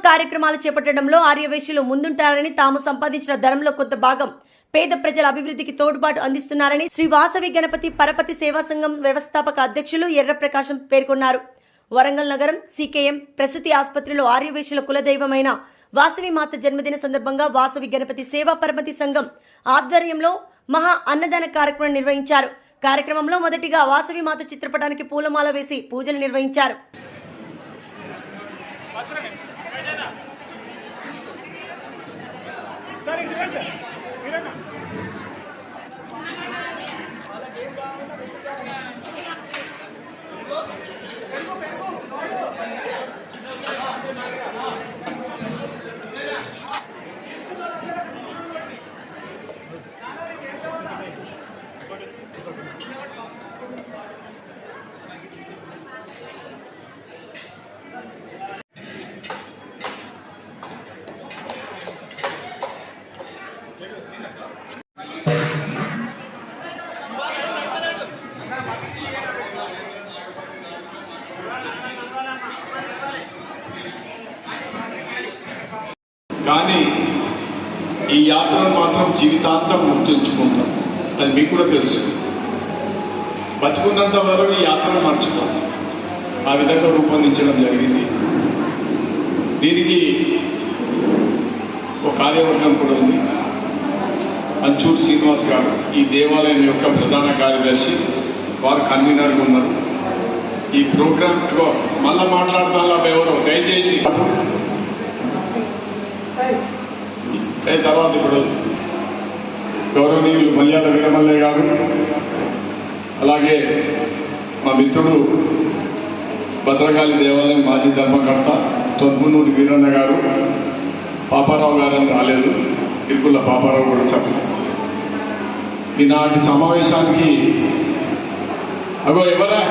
కార్యక్రమాలు చేపట్టడంలో ఆర్యవైశ్యులు ముందుంటారని, తాము సంపాదించిన ధనంలో కొంత భాగం పేద ప్రజల అభివృద్ధికి తోడ్పాటు అందిస్తున్నారని శ్రీ వాసవి గణపతి పరపతి సేవా సంఘం వ్యవస్థాపక అధ్యక్షులు ఎర్ర ప్రకాశం పేర్కొన్నారు. వరంగల్ నగరం సికేఎం ప్రసూతి ఆసుపత్రిలో ఆర్యవైశ్యుల కులదైవమైన వాసవి మాత జన్మదిన సందర్భంగా వాసవి గణపతి సేవా పరపతి సంఘం ఆధ్వర్యంలో మహా అన్నదాన కార్యక్రమం నిర్వహించారు. కార్యక్రమంలో మొదటిగా వాసవి మాత చిత్రపటానికి పూలమాల వేసి పూజలు నిర్వహించారు. కానీ ఈ యాత్రను మాత్రం జీవితాంతం గుర్తుంచుకుంటాం. అది మీకు కూడా తెలుసు. బతుకున్నంత వరకు ఈ యాత్రను మర్చిపోతాం. ఆ విధంగా రూపొందించడం జరిగింది. దీనికి ఒక కార్యవర్గం కూడా ఉంది. అంచూరు శ్రీనివాస్ గారు ఈ దేవాలయం యొక్క ప్రధాన కార్యదర్శి, వారు కన్వీనర్గా ఉన్నారు. ఈ ప్రోగ్రామ్ మళ్ళా మాట్లాడతాను ఎవరో దయచేసి తర్వాత ఇప్పుడు గౌరవనీయులు మల్యాల వీరమల్లయ్య గారు, అలాగే మా మిత్రుడు భద్రకాళి దేవాలయం మాజీ ధర్మకర్త తొన్మునూరి వీరన్న గారు, పాపారావు గారని రాలేదు, ఇరుకుల పాపారావు కూడా చెప్పలేదు. ఈనాటి సమావేశానికి ఎవరా